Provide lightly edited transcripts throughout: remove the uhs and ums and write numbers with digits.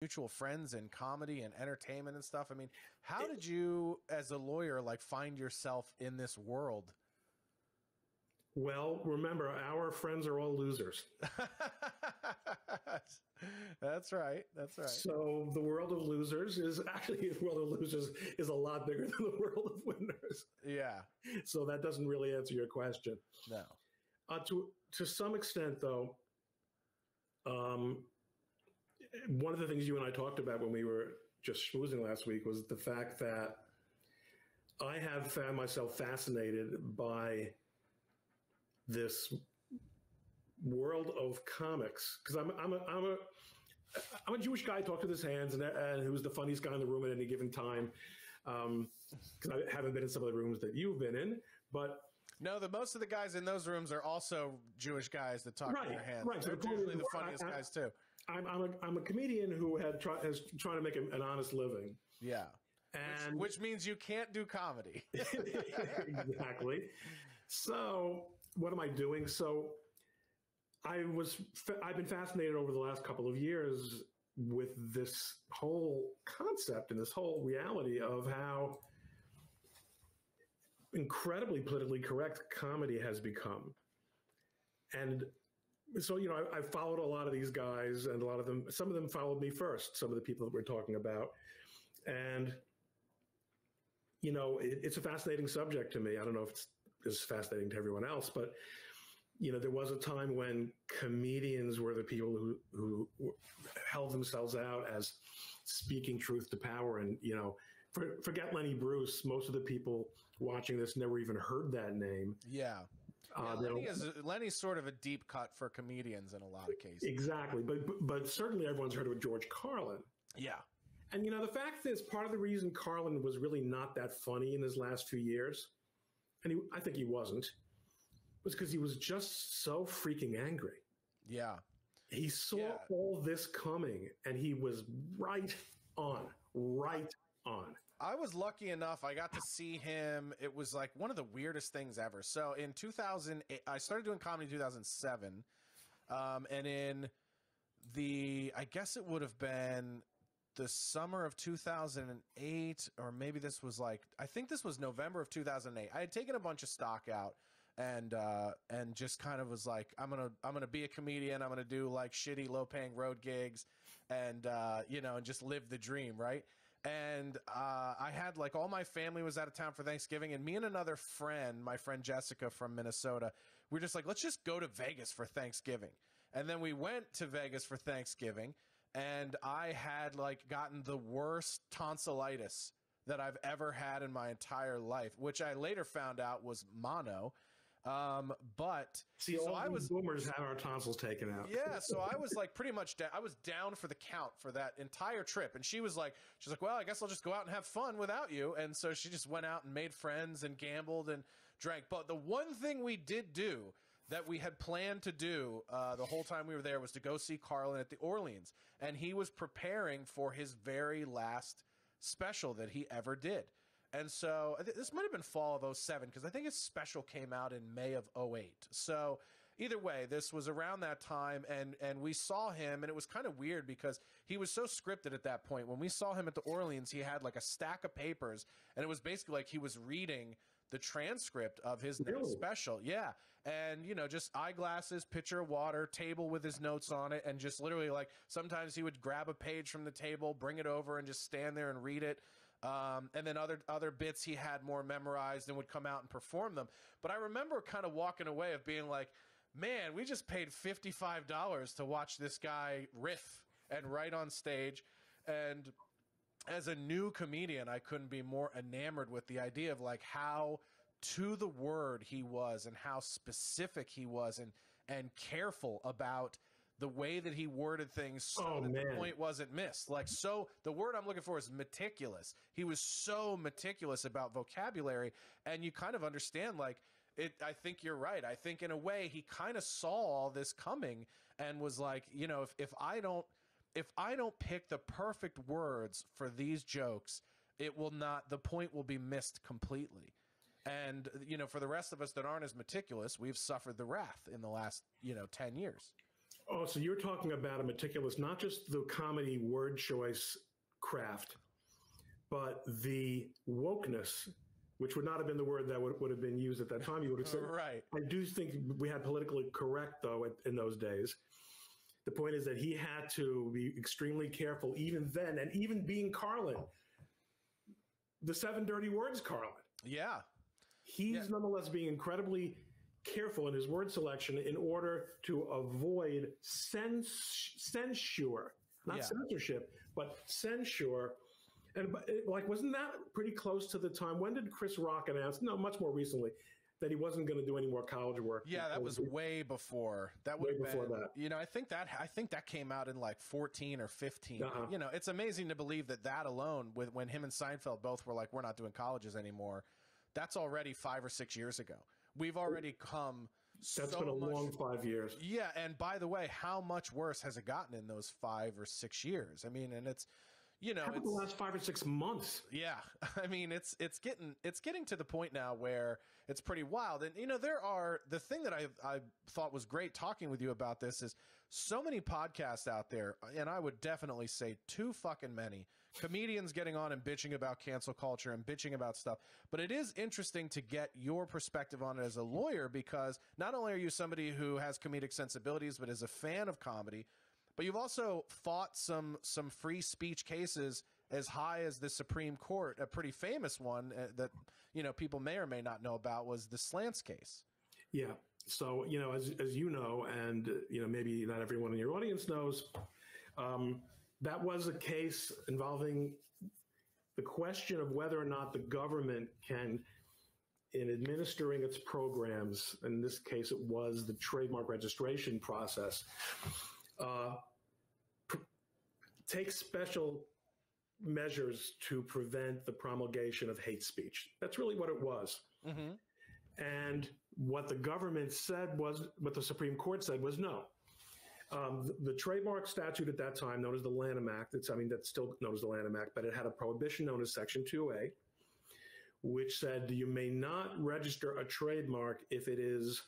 mutual friends in comedy and entertainment and stuff. I mean, how did you, as a lawyer, like find yourself in this world? Well, remember, our friends are all losers. That's right. That's right. So the world of losers is actually, the world of losers is a lot bigger than the world of winners. Yeah. So that doesn't really answer your question. No. To some extent, though, one of the things you and I talked about when we were just schmoozing last week was the fact that I have found myself fascinated by this world of comics, because I'm a Jewish guy, talked with his hands, and who's the funniest guy in the room at any given time. Because I haven't been in some of the rooms that you've been in, but no, most of the guys in those rooms are also Jewish guys that talk with their hands. Right, They're usually the funniest guys too. I'm a comedian who is trying to make an honest living. Yeah, and which means you can't do comedy. Exactly. So what am I doing? So I've been fascinated over the last couple of years with this whole concept and this whole reality of how incredibly politically correct comedy has become. And so, I followed a lot of these guys, and some of them followed me first, some of the people that we're talking about. And, it's a fascinating subject to me. I don't know if it's as fascinating to everyone else, but there was a time when comedians were the people who held themselves out as speaking truth to power. And, forget Lenny Bruce. Most of the people watching this never even heard that name. Yeah. Lenny's sort of a deep cut for comedians in a lot of cases. Exactly. But certainly everyone's heard of George Carlin. Yeah. And, the fact is, part of the reason Carlin was really not that funny in his last few years, and I think he wasn't, was because he was just so freaking angry. Yeah. He saw all this coming, and he was right on. I was lucky enough. I got to see him. It was like one of the weirdest things ever. So in 2008, I started doing comedy in 2007. And in I guess it would have been the summer of 2008, or maybe this was I think this was November of 2008. I had taken a bunch of stock out and just kind of was like, I'm gonna be a comedian. I'm gonna do like shitty, low paying road gigs, and and just live the dream, right? And I had all my family was out of town for Thanksgiving, and me and another friend, my friend Jessica from Minnesota, we were just like, let's just go to Vegas for Thanksgiving. And then we went to Vegas for Thanksgiving, and I had gotten the worst tonsillitis that I've ever had in my entire life, which I later found out was mono. But boomers have our tonsils taken out. Yeah, so I was pretty much I was down for the count for that entire trip, and she's like, well, I guess I'll just go out and have fun without you. And so she just went out and made friends and gambled and drank. But the one thing we did do that we had planned to do the whole time we were there was to go see Carlin at the Orleans, and he was preparing for his very last special that he ever did. And so this might have been fall of 07, because I think his special came out in May of 08. So either way, this was around that time, and we saw him, and it was kind of weird because he was so scripted at that point. When we saw him at the Orleans, he had a stack of papers, and it was basically he was reading the transcript of his next special. Yeah. And, just eyeglasses, pitcher of water, table with his notes on it, and just literally sometimes he would grab a page from the table, bring it over, and just stand there and read it. And then other bits he had more memorized and would come out and perform them. But I remember kind of walking away of being like, man, we just paid $55 to watch this guy riff and write on stage. And as a new comedian, I couldn't be more enamored with the idea of how to the word he was, and how specific he was, and careful about the way that he worded things so that the point wasn't missed. So the word I'm looking for is meticulous. He was so meticulous about vocabulary, and you kind of understand, I think you're right. I think in a way he kind of saw all this coming and was like, if I don't pick the perfect words for these jokes, the point will be missed completely. And, for the rest of us that aren't as meticulous, we've suffered the wrath in the last, 10 years. Oh, so you're talking about a meticulous, not just the comedy word choice craft, but the wokeness, which would not have been the word that would have been used at that time. You would have said, Right. I do think we had politically correct, though, in those days. The point is that he had to be extremely careful even then, and even being Carlin, the 7 dirty words Carlin. Yeah. He's nonetheless being incredibly careful in his word selection in order to avoid censure, not censorship, but censure. And like, wasn't that pretty close to the time? When did Chris Rock announce? No, much more recently, that he wasn't going to do any more college work. Yeah, that was way before. That way would before been, that. You know, I think that came out in like 14 or 15. You know, it's amazing to believe that alone, when him and Seinfeld both were like, we're not doing colleges anymore. That's already 5 or 6 years ago. We've already come. That's been a long 5 years. Yeah, and by the way, how much worse has it gotten in those 5 or 6 years? I mean, and it's, you know, it's the last 5 or 6 months. Yeah, I mean, it's getting to the point now where it's pretty wild. And you know, the thing that I thought was great talking with you about this is so many podcasts out there, and I would definitely say too fucking many comedians getting on and bitching about cancel culture and bitching about stuff. But it is interesting to get your perspective on it as a lawyer, because not only are you somebody who has comedic sensibilities, but is a fan of comedy, but you've also fought some free speech cases as high as the Supreme Court. A pretty famous one that, you know, people may or may not know about was the Slants case. Yeah. So, you know, as you know, and, you know, maybe not everyone in your audience knows, that was a case involving the question of whether or not the government can, in administering its programs, in this case it was the trademark registration process, take special measures to prevent the promulgation of hate speech. That's really what it was. Mm-hmm. And what the government said was, what the Supreme Court said was no. The trademark statute at that time, known as the Lanham Act, that's still known as the Lanham Act, but it had a prohibition known as Section 2A, which said you may not register a trademark if it is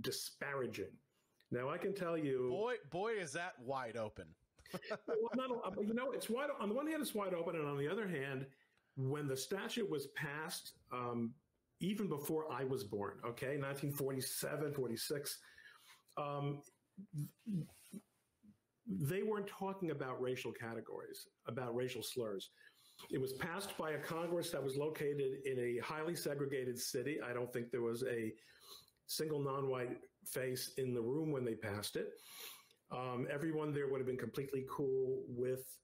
disparaging. Now, I can tell you... Boy, is that wide open. Well, you know, it's wide. On the one hand, it's wide open, and on the other hand, when the statute was passed, even before I was born, 1947, 46, they weren't talking about racial categories, about racial slurs. It was passed by a Congress that was located in a highly segregated city. I don't think there was a single non-white face in the room when they passed it. Everyone there would have been completely cool with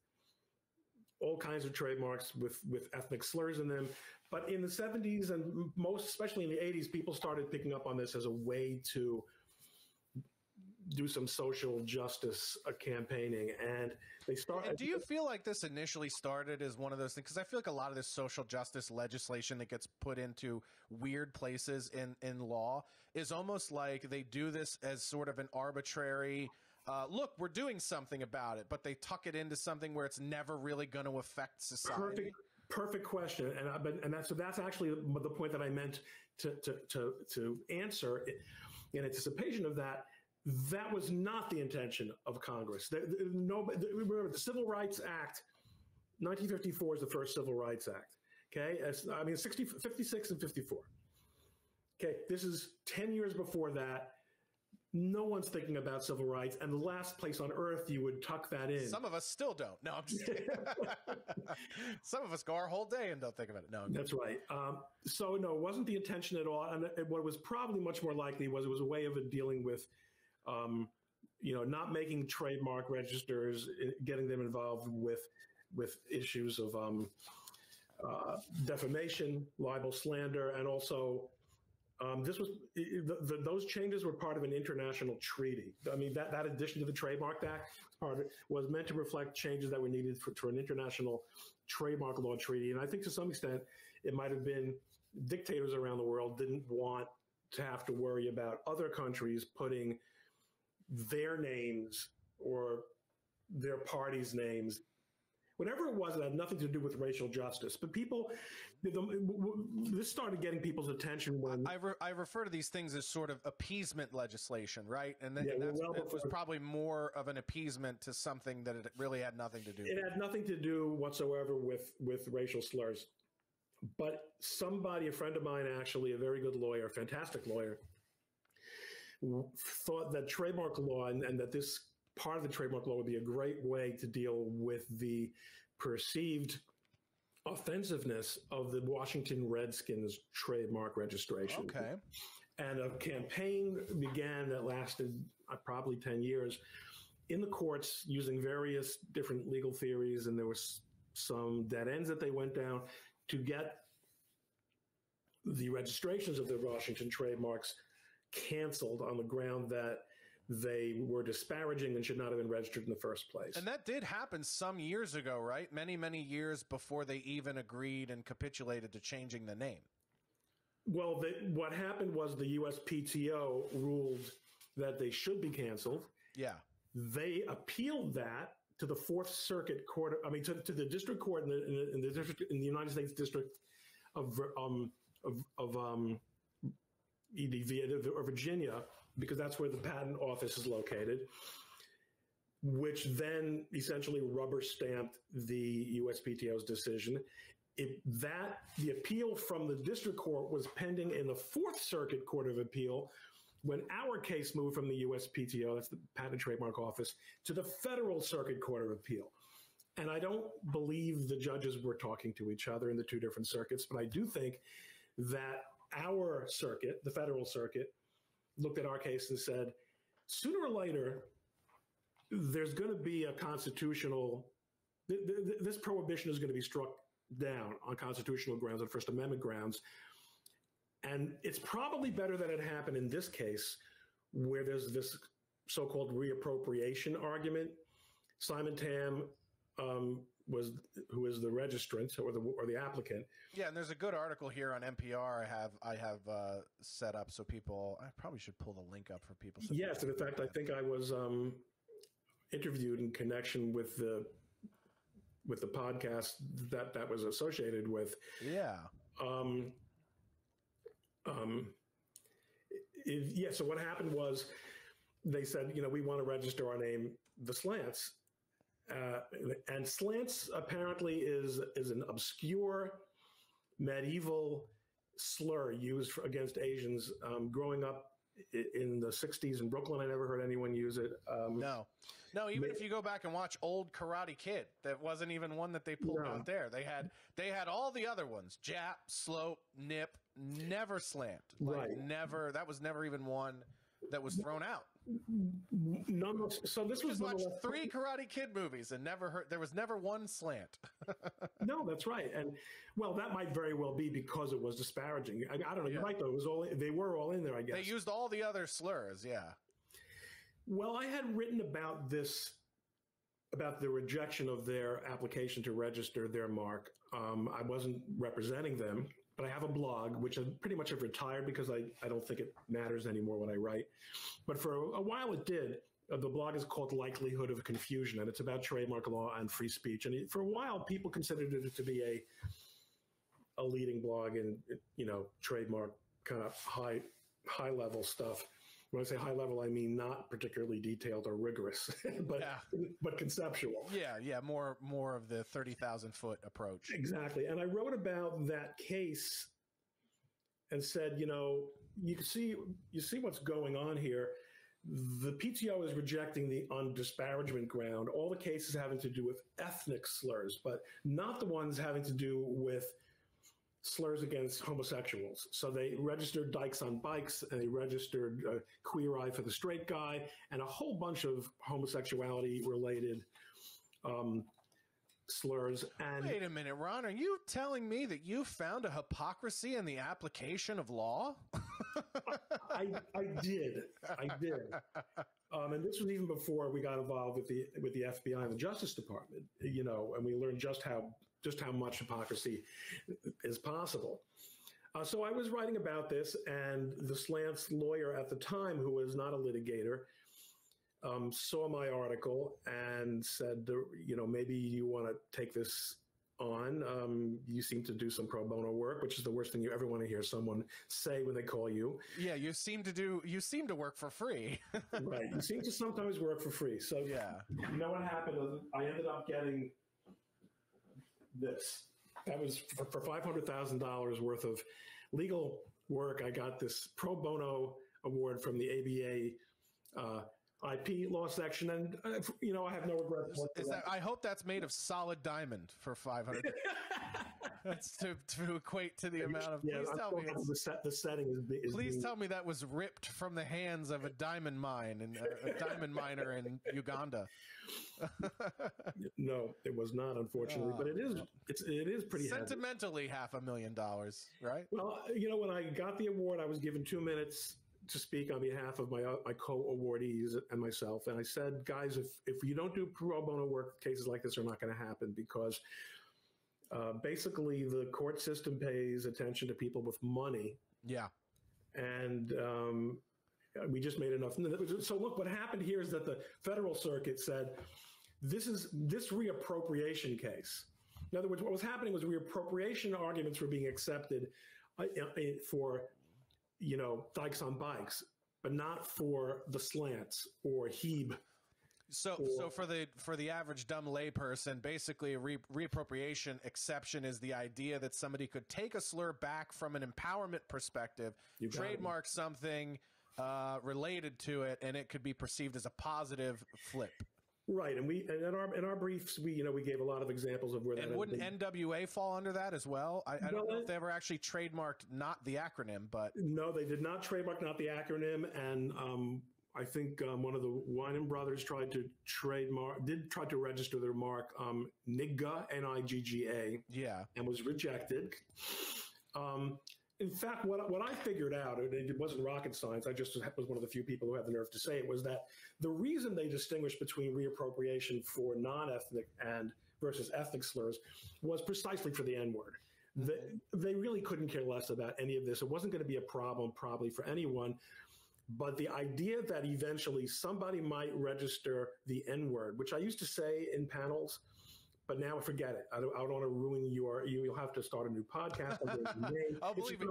all kinds of trademarks with ethnic slurs in them. But in the 70s and especially in the 80s, people started picking up on this as a way to do some social justice campaigning. And they started. And do you feel like this initially started as one of those things? Because I feel like a lot of this social justice legislation that gets put into weird places in law is almost like they do this as sort of an arbitrary, look, we're doing something about it, but they tuck it into something where it's never really going to affect society. Perfect question, and that's actually the point that I meant to answer in anticipation of that. That was not the intention of Congress. Remember, the Civil Rights Act, 1954 is the first Civil Rights Act. Okay, 56 and 54. Okay, this is 10 years before that. No one's thinking about civil rights, and the last place on earth you would tuck that in. Some of us still don't. No, I'm just kidding. Some of us go our whole day and don't think about it. No, that's right. So no, it wasn't the intention at all. And what was probably much more likely was it was a way of dealing with, not making trademark registers, getting them involved with issues of defamation, libel, slander, and also. Those changes were part of an international treaty. I mean, that addition to the Trademark Act was meant to reflect changes that were needed for an international trademark law treaty. And I think to some extent, it might have been dictators around the world didn't want to have to worry about other countries putting their names or their parties' names Whatever it was, it had nothing to do with racial justice. But people, this started getting people's attention when I refer to these things as sort of appeasement legislation, right? And that was probably more of an appeasement to something that it really had nothing to do with. It had nothing to do whatsoever with racial slurs. But somebody, a friend of mine, actually, a very good lawyer, fantastic lawyer, thought that trademark law and that this part of the trademark law would be a great way to deal with the perceived offensiveness of the Washington Redskins trademark registration. Okay. And a campaign began that lasted probably 10 years in the courts using various different legal theories, and there was some dead ends that they went down to get the registrations of the Washington trademarks canceled on the ground that they were disparaging and should not have been registered in the first place. And that did happen some years ago, right? Many, many years before they even agreed and capitulated to changing the name. Well, what happened was the USPTO ruled that they should be canceled. Yeah. They appealed that to the Fourth Circuit Court. I mean, to the district court in the United States District of Virginia, because that's where the patent office is located, which then essentially rubber stamped the USPTO's decision. The appeal from the district court was pending in the Fourth Circuit Court of Appeal when our case moved from the USPTO, that's the Patent and Trademark Office, to the Federal Circuit Court of Appeal. And I don't believe the judges were talking to each other in the two different circuits, but I do think that our circuit, the Federal Circuit, looked at our case and said, sooner or later, there's going to be a constitutional, this prohibition is going to be struck down on constitutional grounds, on First Amendment grounds. And it's probably better that it happened in this case, where there's this so-called reappropriation argument. Simon Tam, who is the registrant or the applicant. Yeah, and there's a good article here on NPR I have set up so people. I probably should pull the link up for people. Yes, and in fact, I think I was interviewed in connection with the podcast that was associated with. Yeah. So what happened was they said, we want to register our name, the Slants. And slants apparently is an obscure medieval slur used against Asians. Growing up in the 60s in Brooklyn, I never heard anyone use it. No, even if you go back and watch old Karate Kid, that wasn't even one that they pulled out there. They had all the other ones: jap, slope, nip, never slant. Never. That was never even one that was thrown out. So this was watched 3 Karate Kid movies and never heard. There was never one slant. No, that's right, and that might very well be because it was disparaging. I don't know. You're right, though. They were all in there. I guess they used all the other slurs. Yeah. Well, I had written about this, about the rejection of their application to register their mark. I wasn't representing them, but I have a blog, which I pretty much have retired because I don't think it matters anymore what I write. But for a while it did. The blog is called Likelihood of Confusion, and it's about trademark law and free speech. And for a while, people considered it to be a leading blog in, trademark kind of high level stuff. When I say high level, I mean not particularly detailed or rigorous, but conceptual. Yeah, more of the 30,000-foot approach. Exactly. And I wrote about that case and said, you see what's going on here. The PTO is rejecting the on disparagement ground all the cases having to do with ethnic slurs, but not the ones having to do with slurs against homosexuals. So they registered Dykes on Bikes, and they registered Queer Eye for the Straight Guy, and a whole bunch of homosexuality-related slurs. And wait a minute, Ron, are you telling me that you found a hypocrisy in the application of law? I did. And this was even before we got involved with the FBI and the Justice Department, and we learned just how much hypocrisy is possible. So I was writing about this, and the Slants lawyer at the time, who was not a litigator, saw my article and said, maybe you want to take this on. You seem to do some pro bono work, which is the worst thing you ever want to hear someone say when they call you. Yeah, you seem to work for free. Right. You seem to sometimes work for free. So yeah. You know what happened? I ended up getting this. That was for $500,000 worth of legal work. I got this pro bono award from the ABA IP law section, and I have no regrets. I hope that's made of solid diamond for 500. That's to equate to the amount of. Yeah, please tell me the setting is. Please tell me that was ripped from the hands of a diamond mine and a diamond miner in Uganda. No, it was not, unfortunately, but it is pretty sentimentally heavy. $500,000, right? Well, when I got the award, I was given 2 minutes to speak on behalf of my co-awardees and myself. And I said, guys, if you don't do pro bono work, cases like this are not going to happen, because basically the court system pays attention to people with money. Yeah. And we just made enough. So look, what happened here is that the Federal Circuit said, this reappropriation case. In other words, what was happening was reappropriation arguments were being accepted for dikes on bikes, but not for the slants or Hebe. So for the average dumb layperson, basically a reappropriation exception is the idea that somebody could take a slur back from an empowerment perspective, trademark something related to it, and it could be perceived as a positive flip. Right, and in our briefs we gave a lot of examples of where that. And wouldn't NWA fall under that as well? I don't know if they ever actually trademarked not the acronym, but no, they did not trademark not the acronym, and I think one of the Wyman brothers tried to register the mark NIGGA, N-I-G-G-A, yeah, and was rejected. In fact, what I figured out, and it wasn't rocket science, I just was one of the few people who had the nerve to say it, was that the reason they distinguished between reappropriation for non-ethnic and versus ethnic slurs was precisely for the N-word. They really couldn't care less about any of this. It wasn't going to be a problem probably for anyone, but the idea that eventually somebody might register the N-word, which I used to say in panels, but now forget it. I don't want to ruin you'll have to start a new podcast. Oh, believe me,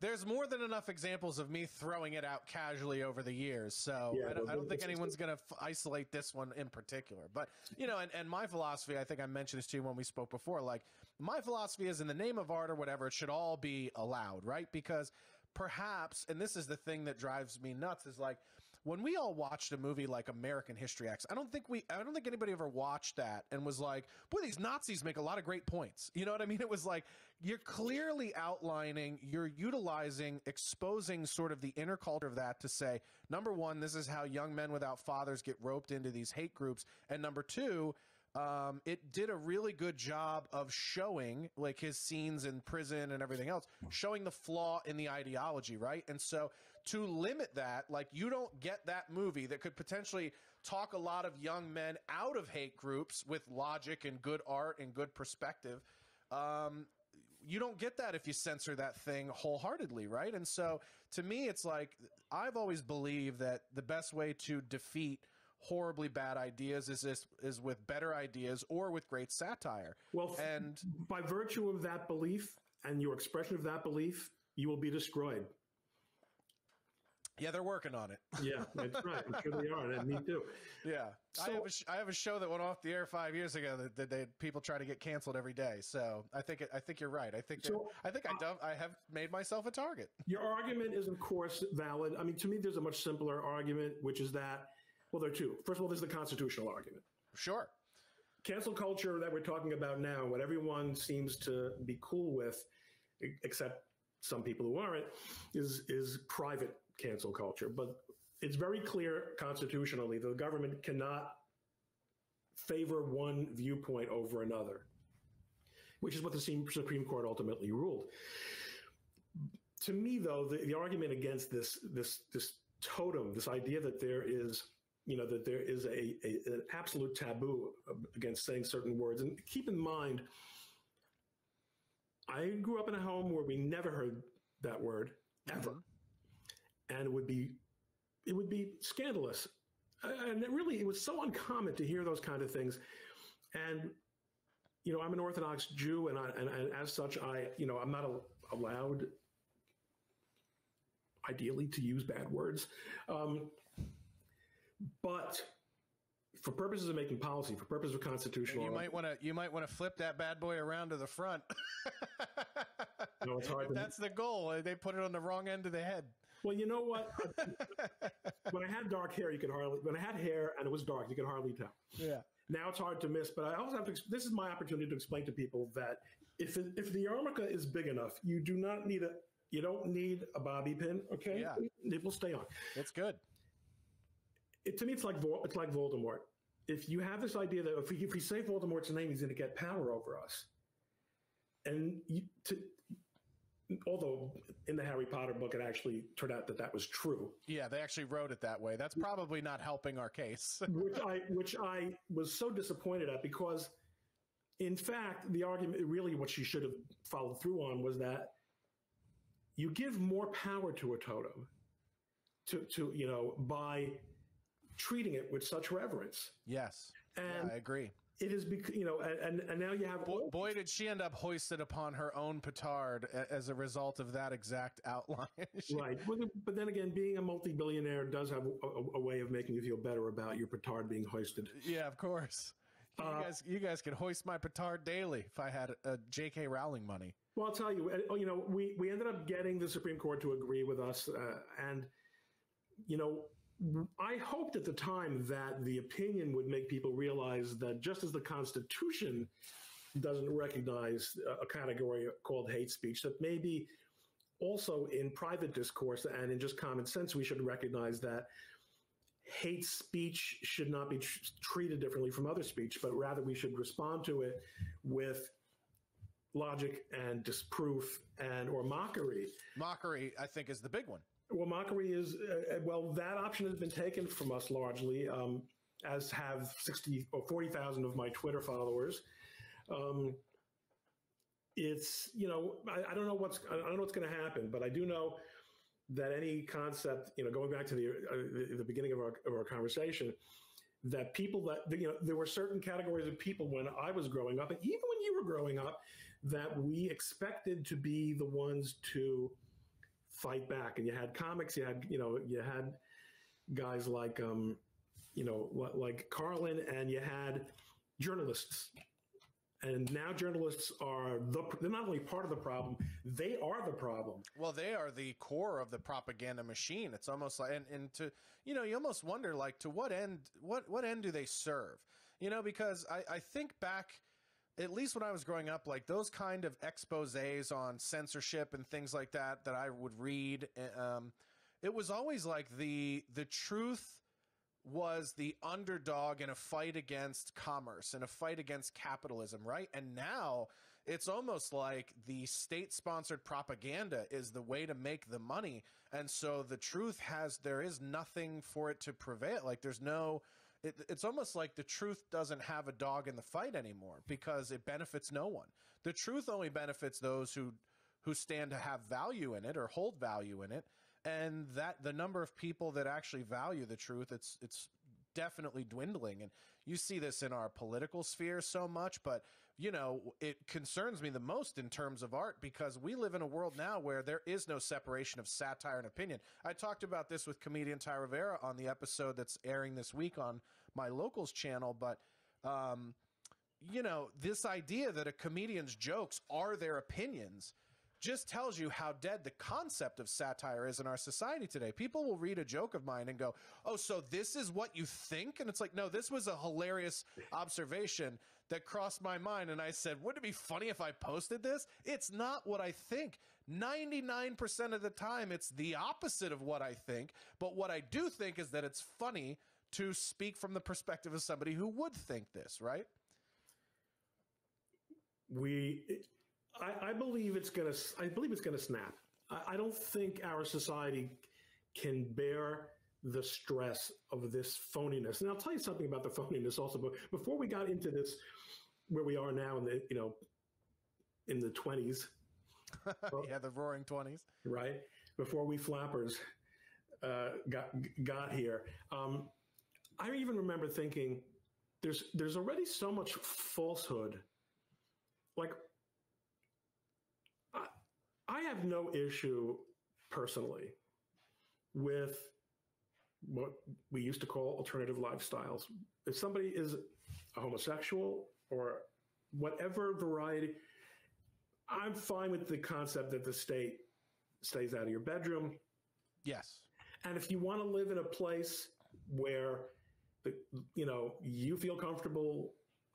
there's more than enough examples of me throwing it out casually over the years. So yeah, I don't think anyone's going to isolate this one in particular. But, and my philosophy, I think I mentioned this to you when we spoke before, like my philosophy is in the name of art or whatever, it should all be allowed, right? Because perhaps, and this is the thing that drives me nuts, is like, when we all watched a movie like American History X, I don't think anybody ever watched that and was like, boy, these Nazis make a lot of great points. You know what I mean? It was like, you're clearly outlining, you're utilizing, exposing sort of the inner culture of that to say, number one, this is how young men without fathers get roped into these hate groups. And number two, it did a really good job of showing, like, his scenes in prison and everything else, showing the flaw in the ideology, right? And so to limit that, like, you don't get that movie that could potentially talk a lot of young men out of hate groups with logic and good art and good perspective. You don't get that if you censor that thing wholeheartedly, right? And so to me, it's like, I've always believed that the best way to defeat horribly bad ideas is with better ideas or with great satire. Well, and by virtue of that belief and your expression of that belief, you will be destroyed. Yeah, they're working on it. Yeah, that's right. I'm sure they are, and me too. Yeah, so, I have a show that went off the air 5 years ago that people try to get canceled every day. So I think you're right. I have made myself a target. Your argument is, of course, valid. I mean, to me, there's a much simpler argument, which is that, well, there are two. First of all, there's the constitutional argument. Sure. Cancel culture that we're talking about now, what everyone seems to be cool with, except some people who aren't, is private cancel culture. But it's very clear constitutionally the government cannot favor one viewpoint over another, which is what the Supreme Court ultimately ruled. To me, though, the argument against this totem, this idea that there is an absolute taboo against saying certain words. And keep in mind, I grew up in a home where we never heard that word ever. Mm-hmm. And it would be scandalous and it was so uncommon to hear those kind of things. And, I'm an Orthodox Jew, and as such, I'm not allowed, ideally, to use bad words. But for purposes of making policy, for purposes of constitutional, you might want to flip that bad boy around to the front. No, it's hard. That's the goal. They put it on the wrong end of the head. Well, you know what? When I had dark hair, when I had hair and it was dark, you could hardly tell. Yeah. Now it's hard to miss, but I also have to. This is my opportunity to explain to people that if the yarmulke is big enough, you don't need a bobby pin. Okay, yeah. It will stay on. It's good. To me, it's like Voldemort. If you have this idea that if we say Voldemort's name, he's going to get power over us, and although in the Harry Potter book, it actually turned out that was true. Yeah, they actually wrote it that way. That's probably not helping our case. which I was so disappointed at, because, in fact, the argument, really what she should have followed through on, was that you give more power to a totem by treating it with such reverence. Yes, and I agree. It is because, and now you have... Boy, did she end up hoisted upon her own petard as a result of that exact outline. Right. But then again, being a multi-billionaire does have a way of making you feel better about your petard being hoisted. Yeah, of course. You guys could hoist my petard daily if I had J.K. Rowling money. Well, I'll tell you, we ended up getting the Supreme Court to agree with us, and, I hoped at the time that the opinion would make people realize that just as the Constitution doesn't recognize a category called hate speech, that maybe also in private discourse and in just common sense, we should recognize that hate speech should not be treated differently from other speech, but rather we should respond to it with logic and disproof or mockery. Mockery, I think, is the big one. Well, mockery is, that option has been taken from us largely, as have 60 or 40,000 of my Twitter followers. It's, I don't know what's going to happen, but I do know that any concept, going back to the beginning of our conversation, that people there were certain categories of people when I was growing up, and even when you were growing up, that we expected to be the ones to fight back. And you had comics, you had guys like like Carlin, and you had journalists. And now journalists they're not only part of the problem, they are the problem. Well, they are the core of the propaganda machine. It's almost like, and to, you almost wonder, like, to what end do they serve? Because I think back, at least when I was growing up, like those kind of exposés on censorship and things like that I would read, it was always like the truth was the underdog in a fight against commerce and a fight against capitalism, right? And now it's almost like the state-sponsored propaganda is the way to make the money. And so the truth there is nothing for it to prevail. Like it's almost like the truth doesn't have a dog in the fight anymore because it benefits no one. The truth only benefits those who stand to have value in it or hold value in it. And that the number of people that actually value the truth, it's definitely dwindling. And you see this in our political sphere so much, but it concerns me the most in terms of art, because we live in a world now where there is no separation of satire and opinion. I talked about this with comedian Ty Rivera on the episode that's airing this week on my Locals channel, but this idea that a comedian's jokes are their opinions just tells you how dead the concept of satire is in our society today. People will read a joke of mine and go, "Oh, so this is what you think?" And it's like, no, this was a hilarious observation that crossed my mind. And I said, wouldn't it be funny if I posted this? It's not what I think. 99% of the time, it's the opposite of what I think. But what I do think is that it's funny to speak from the perspective of somebody who would think this, right? I believe it's gonna snap. I don't think our society can bear the stress of this phoniness. And I'll tell you something about the phoniness also. But before we got into this, where we are now in the 20s, yeah, the roaring 20s, right? Before we flappers got here, I even remember thinking, there's already so much falsehood. Like, I have no issue personally with what we used to call alternative lifestyles. If somebody is a homosexual or whatever variety, I'm fine with the concept that the state stays out of your bedroom. Yes. And if you want to live in a place where you feel comfortable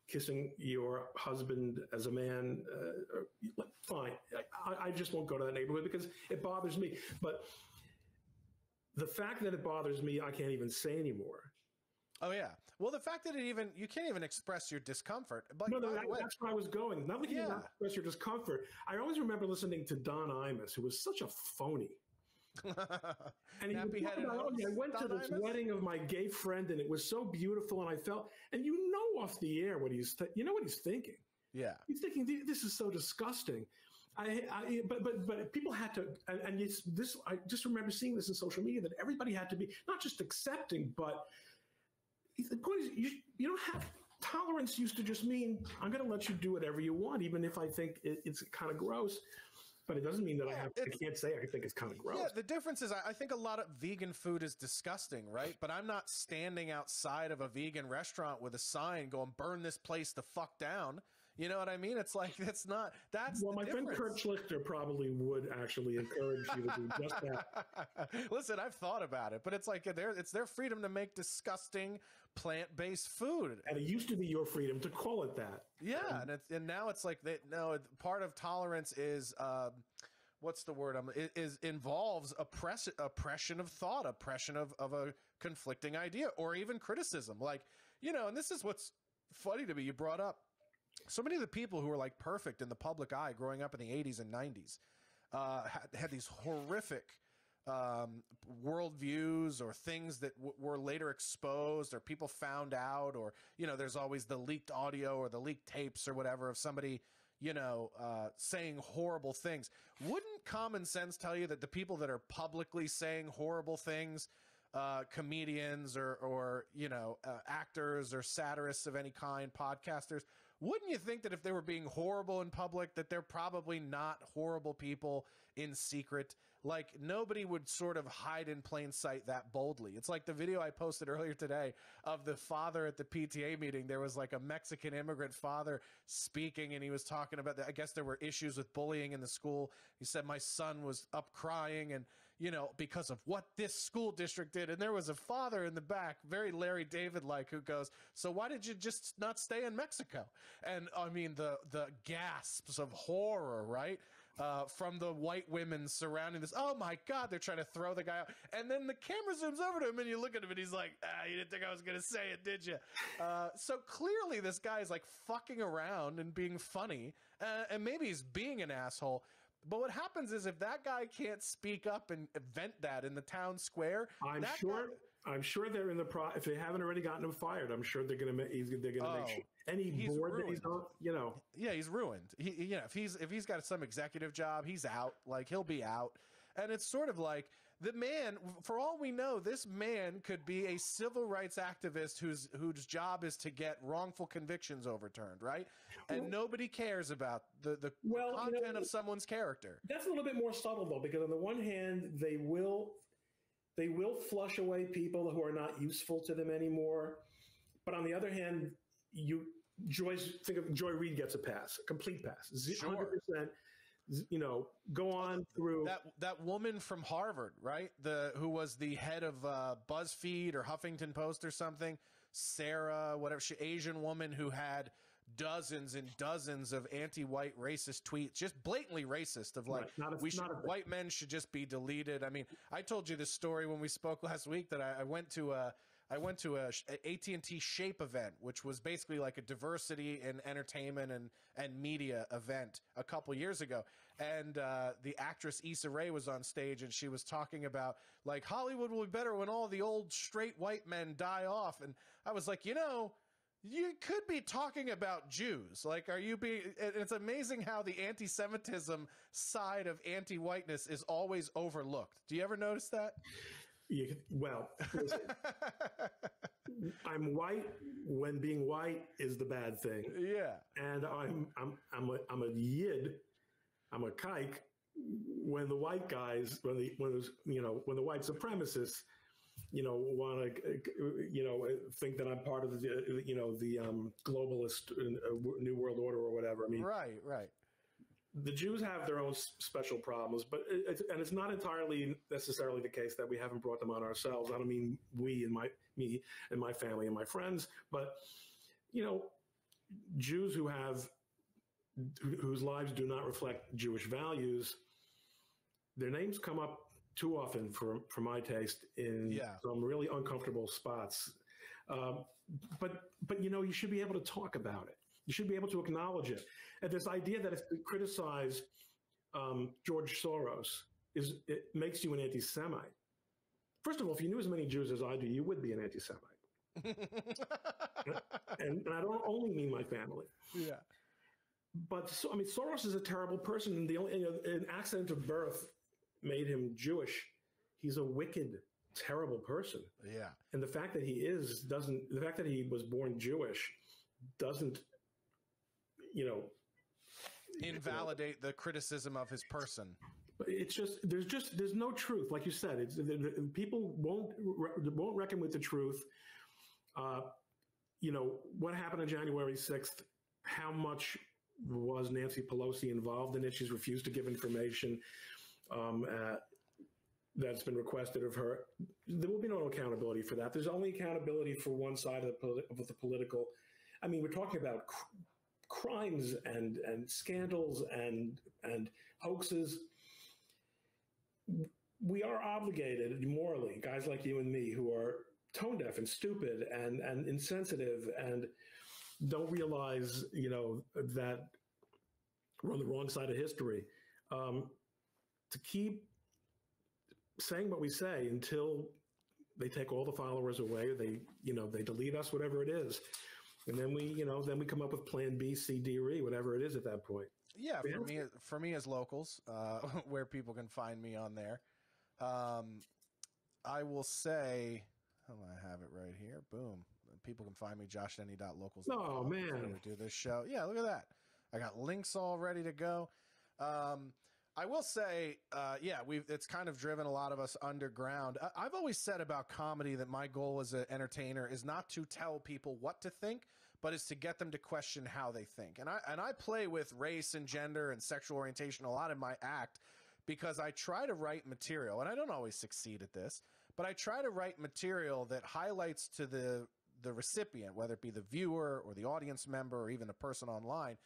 kissing your husband as a man, fine. I just won't go to that neighborhood because it bothers me. But the fact that it bothers me, I can't even say anymore. Oh yeah. Well, the fact that you can't even express your discomfort. But no, that's where I was going. Not that you can express your discomfort. I always remember listening to Don Imus, who was such a phony. And he would talk about, I went to this wedding of my gay friend, and it was so beautiful, and I felt, and off the air what he's thinking. Yeah, he's thinking, this is so disgusting. But people had to, and this. I just remember seeing this in social media that everybody had to be not just accepting, but the point is, you don't have tolerance. Used to just mean I'm going to let you do whatever you want, even if I think it's kind of gross. But it doesn't mean that I can't say I think it's kind of gross. Yeah, the difference is I think a lot of vegan food is disgusting, right? But I'm not standing outside of a vegan restaurant with a sign going, burn this place the fuck down. You know what I mean? It's like, that's my friend Kurt Schlichter probably would actually encourage you to do just that. Listen, I've thought about it, but it's like it's their freedom to make disgusting plant-based food. And it used to be your freedom to call it that. Yeah, and now it's like part of tolerance is what's the word? Involves oppression of thought, oppression of a conflicting idea, or even criticism. Like, and this is what's funny to me. You brought up so many of the people who were like perfect in the public eye growing up in the 80s and 90s had these horrific worldviews or things that were later exposed or people found out, or there's always the leaked audio or the leaked tapes or whatever of somebody saying horrible things. Wouldn't common sense tell you that the people that are publicly saying horrible things, comedians or actors or satirists of any kind, podcasters, wouldn't you think that if they were being horrible in public, that they're probably not horrible people in secret? Like, nobody would sort of hide in plain sight that boldly. It's like the video I posted earlier today of the father at the PTA meeting. There was like a Mexican immigrant father speaking, and he was talking about I guess there were issues with bullying in the school. He said, my son was up crying and, because of what this school district did. And there was a father in the back, very Larry David-like, who goes, so why did you just not stay in Mexico? And I mean, the gasps of horror, right? From the white women surrounding this. Oh my God, they're trying to throw the guy out. And then the camera zooms over to him and you look at him and he's like, you didn't think I was going to say it, did you? So clearly this guy is like fucking around and being funny. And maybe he's being an asshole. But what happens is if that guy can't speak up and vent that in the town square, I'm sure they're in the if they haven't already gotten him fired, I'm sure they're going to make sure any board that he's on, Yeah, he's ruined. If he's got some executive job, he's out. Like, he'll be out. And it's sort of like the man, for all we know, this man could be a civil rights activist whose job is to get wrongful convictions overturned, right? And nobody cares about the content of someone's character. That's a little bit more subtle, though, because on the one hand, they will flush away people who are not useful to them anymore. But on the other hand, think of Joy Reid gets a pass, a complete pass, 100%. Go on through that woman from Harvard, right? Who was the head of BuzzFeed or Huffington Post or something, Sarah, whatever, Asian woman who had dozens and dozens of anti-white racist tweets, just blatantly racist, of like, white men should just be deleted. I mean, I told you this story when we spoke last week that I went to a AT&T Shape event, which was basically like a diversity in entertainment and media event a couple years ago. And the actress Issa Rae was on stage, and she was talking about, like, Hollywood will be better when all the old straight white men die off. And I was like, you could be talking about Jews. Like, it's amazing how the anti-Semitism side of anti-whiteness is always overlooked. Do you ever notice that? Well, listen, I'm white when being white is the bad thing. Yeah. And I'm a yid, I'm a kike when the white guys, when the white supremacists, want to, think that I'm part of the globalist New World Order or whatever. I mean, right. The Jews have their own special problems, but it's not entirely necessarily the case that we haven't brought them on ourselves. I don't mean me and my family and my friends, but Jews whose lives do not reflect Jewish values, their names come up too often for my taste in some really uncomfortable spots. But you should be able to talk about it. You should be able to acknowledge it. And this idea that if you criticize George Soros, it makes you an anti-Semite. First of all, if you knew as many Jews as I do, you would be an anti-Semite. and I don't only mean my family. Yeah. But Soros is a terrible person, and an accident of birth made him Jewish. He's a wicked, terrible person. Yeah. And the fact that he was born Jewish doesn't, invalidate the criticism of his person. It's there's no truth. Like you said, people won't reckon with the truth. What happened on January 6th, how much was Nancy Pelosi involved in it? She's refused to give information that's been requested of her. There will be no accountability for that. There's only accountability for one side of the political. I mean, we're talking about crimes and scandals and hoaxes. We are obligated morally, guys like you and me who are tone deaf and stupid and insensitive and don't realize, that we're on the wrong side of history, to keep saying what we say until they take all the followers away, they delete us, whatever it is. And then we come up with plan B, C, D, or E, whatever it is at that point. Yeah, for me as locals, where people can find me on there, I will say, I have it right here. Boom. People can find me, joshdenny.locals. Oh, man. We do this show. Yeah, look at that. I got links all ready to go. I will say, it's kind of driven a lot of us underground. I've always said about comedy that my goal as an entertainer is not to tell people what to think, but is to get them to question how they think. And I play with race and gender and sexual orientation a lot in my act because I try to write material, and I don't always succeed at this, but I try to write material that highlights to the recipient, whether it be the viewer or the audience member or even a person online,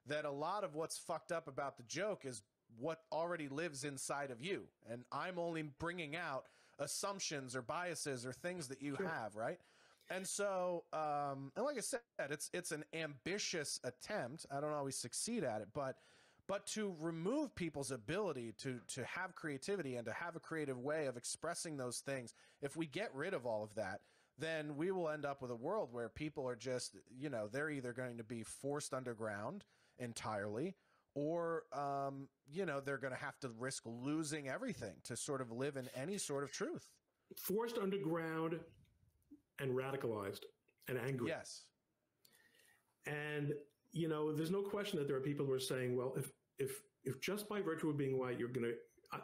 that a lot of what's fucked up about the joke is what already lives inside of you. And I'm only bringing out assumptions or biases or things that you have, right? And so, and like I said, it's an ambitious attempt. I don't always succeed at it, but to remove people's ability to have creativity and to have a creative way of expressing those things, if we get rid of all of that, then we will end up with a world where people are just, they're either going to be forced underground entirely, or, they're going to have to risk losing everything to sort of live in any sort of truth. Forced underground and radicalized and angry. Yes. And, there's no question that there are people who are saying, well, if just by virtue of being white,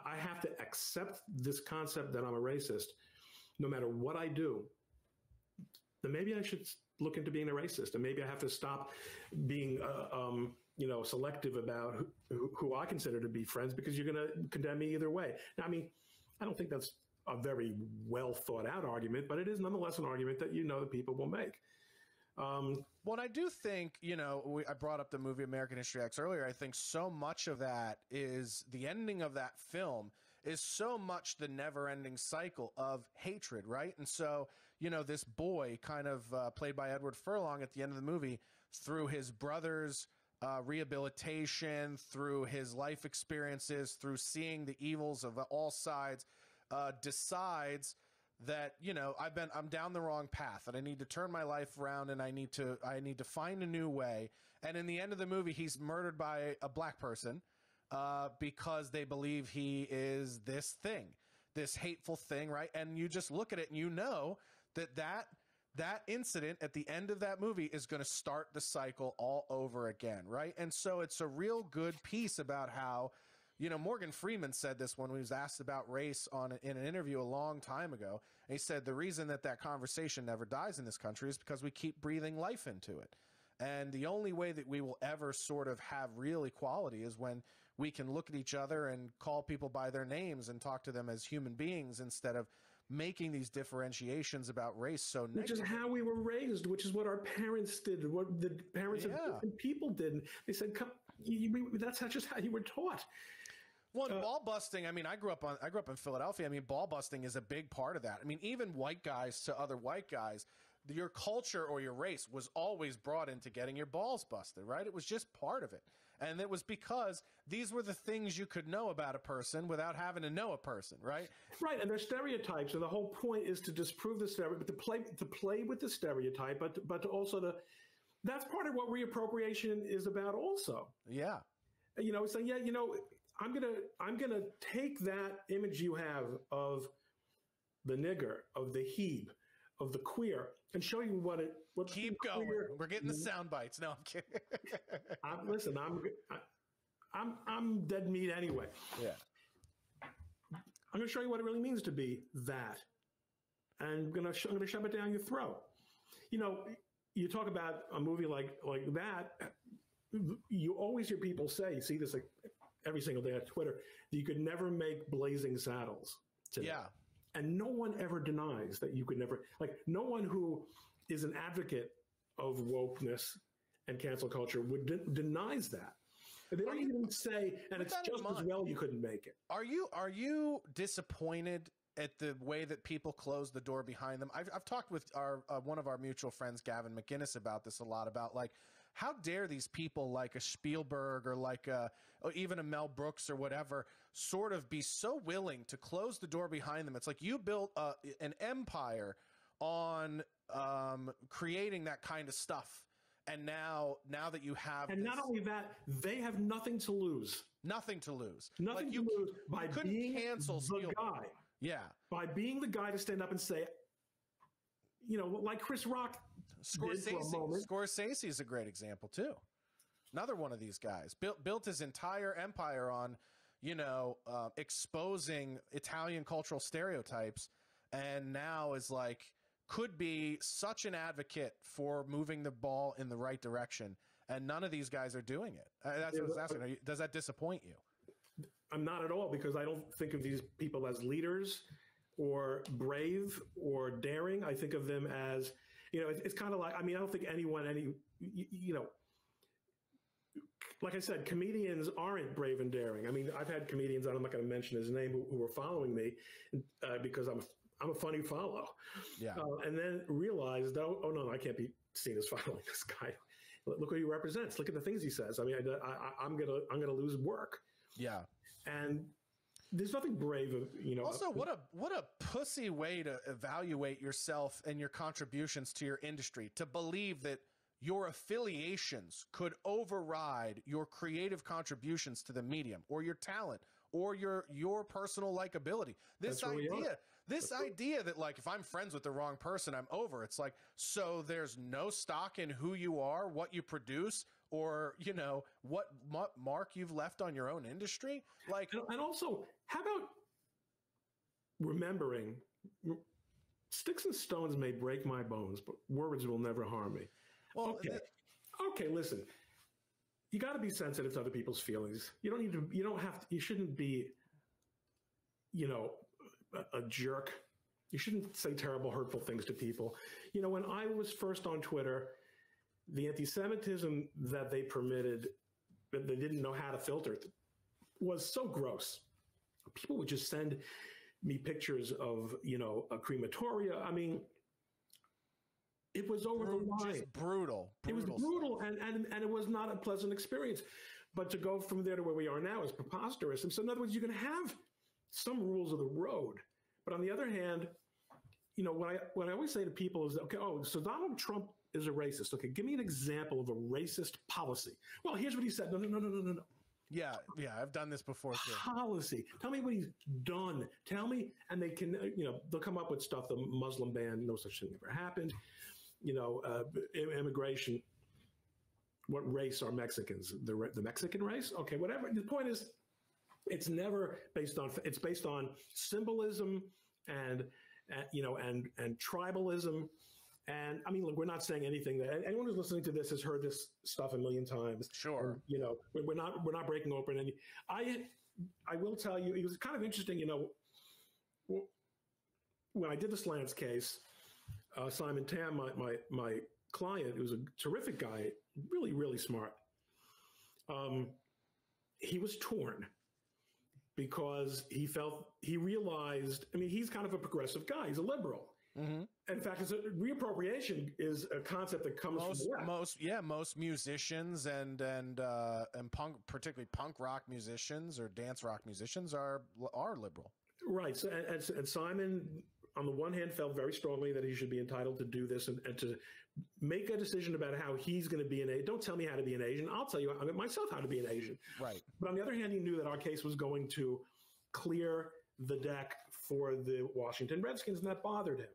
I have to accept this concept that I'm a racist, no matter what I do, then maybe I should look into being a racist. And maybe I have to stop being, selective about who I consider to be friends, because you're going to condemn me either way. Now, I mean, I don't think that's a very well thought out argument, but it is nonetheless an argument that that people will make. Well, and I do think, I brought up the movie American History X earlier. I think so much of that is the ending of that film is so much the never ending cycle of hatred, right? And so, this boy kind of played by Edward Furlong at the end of the movie, through his brother's rehabilitation, through his life experiences, through seeing the evils of all sides, decides that, I'm down the wrong path, and I need to turn my life around, and I need to find a new way. And in the end of the movie, he's murdered by a black person because they believe he is this thing. this hateful thing, right? And you just look at it and you know that incident at the end of that movie is going to start the cycle all over again, right? And so it's a real good piece about how, you know, Morgan Freeman said this when he was asked about race in an interview a long time ago. And he said the reason that conversation never dies in this country is because we keep breathing life into it. And the only way that we will ever sort of have real equality is when we can look at each other and call people by their names and talk to them as human beings instead of making these differentiations about race so negative. Which is how we were raised, which is what our parents did, what the parents of different people did. They said, that's just how you were taught. Well, ball busting, I mean, I grew up in Philadelphia. I mean, ball busting is a big part of that. I mean, even white guys to other white guys, your culture or your race was always brought into getting your balls busted, right? It was just part of it. And it was because these were the things you could know about a person without having to know a person, right? Right, and they're stereotypes, and the whole point is to disprove the stereotype, to play with the stereotype, but to also that's part of what reappropriation is about also. Yeah. You know, saying, yeah, you know, I'm gonna take that image you have of the nigger, of the heeb, of the queer, and show you what keep going. We're getting the sound bites. No, I'm kidding. Listen, I'm dead meat anyway. Yeah. I'm going to show you what it really means to be that, and I'm going to shove it down your throat. You know, you talk about a movie like that. You always hear people say, you see this like every single day on Twitter, that you could never make Blazing Saddles today. Yeah. And no one ever denies that you could never, like, no one who is an advocate of wokeness and cancel culture denies that. They don't even say, and it's just as well you couldn't make it. Are you disappointed at the way that people close the door behind them? I've talked with one of our mutual friends, Gavin McGinnis, about this a lot, about like, how dare these people like a Spielberg or like or even a Mel Brooks or whatever sort of be so willing to close the door behind them? It's like you built an empire on creating that kind of stuff. And now that you have, and not only that, they have nothing to lose. Nothing to lose. Nothing to lose by being the guy. Yeah. By being the guy to stand up and say, you know, like Chris Rock did for a moment. Scorsese is a great example too. Another one of these guys built his entire empire on, you know, exposing Italian cultural stereotypes, and now is like, could be such an advocate for moving the ball in the right direction, and none of these guys are doing it. That's what I was asking. Does that disappoint you? I'm not at all, because I don't think of these people as leaders or brave or daring. I think of them as, you know, it's kind of like, I mean, I don't think you know, like I said, comedians aren't brave and daring. I mean, I've had comedians, I'm not going to mention his name, who were following me because I'm a funny follow. Yeah. And then realized, oh no, I can't be seen as following this guy. Look what he represents. Look at the things he says. I mean, I'm gonna lose work. Yeah. And there's nothing brave of, you know. Also, what a pussy way to evaluate yourself and your contributions to your industry, to believe that your affiliations could override your creative contributions to the medium or your talent or your personal likability. This idea that, like, if I'm friends with the wrong person, I'm over. It's like, so there's no stock in who you are, what you produce, or, you know, what mark you've left on your own industry. Like, and also, how about remembering, sticks and stones may break my bones, but words will never harm me. Well, okay, listen. You got to be sensitive to other people's feelings. You shouldn't be, you know, a jerk. You shouldn't say terrible, hurtful things to people. You know, when I was first on Twitter, the anti-Semitism that they permitted, that they didn't know how to filter, was so gross. People would just send me pictures of, you know, a crematoria. I mean, it was over the line. Just brutal. It was brutal, and it was not a pleasant experience. But to go from there to where we are now is preposterous. And so, in other words, you can have some rules of the road. But on the other hand, you know, what I always say to people is, okay, so Donald Trump is a racist. Okay, give me an example of a racist policy. Well, here's what he said. No. Yeah, I've done this before too. Policy. Tell me what he's done. Tell me, and they can, they'll come up with stuff. The Muslim ban, no such thing ever happened. Immigration. What race are Mexicans? The Mexican race? Okay, whatever. The point is, it's never based on. It's based on symbolism and tribalism. And I mean, look, we're not saying anything that anyone who's listening to this has heard this stuff a million times. Sure. And, we're not breaking open any. I will tell you, it was kind of interesting. When I did the Slants case, Simon Tam, my client, who was a terrific guy, really, really smart. He was torn because he realized, I mean, he's kind of a progressive guy. He's a liberal. Mm-hmm. In fact, reappropriation is a concept that comes from the West. Most musicians and punk, particularly punk rock musicians or dance rock musicians are liberal. Right. So, and Simon, on the one hand, felt very strongly that he should be entitled to do this and to make a decision about how he's going to be an Asian. Don't tell me how to be an Asian. I'll tell you myself how to be an Asian. Right. But on the other hand, he knew that our case was going to clear the deck for the Washington Redskins, and that bothered him.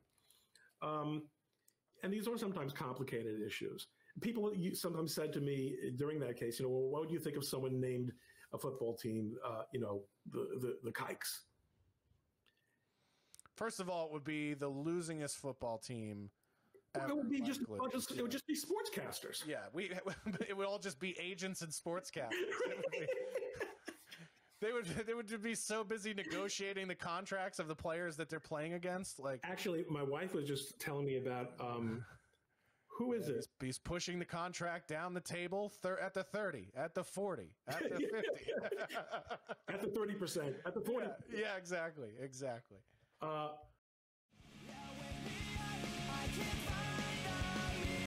And these are sometimes complicated issues. People sometimes said to me during that case, well, what would you think if someone named a football team, the Kikes? First of all, it would be the losingest football team ever. It would be it would just be sportscasters. Yeah, it would all just be agents and sportscasters. They would be so busy negotiating the contracts of the players that they're playing against. Actually, my wife was just telling me about who is it? He's pushing the contract down the table at the 30, at the 40, at the 50, at the 30%, at the 40%. Yeah, exactly.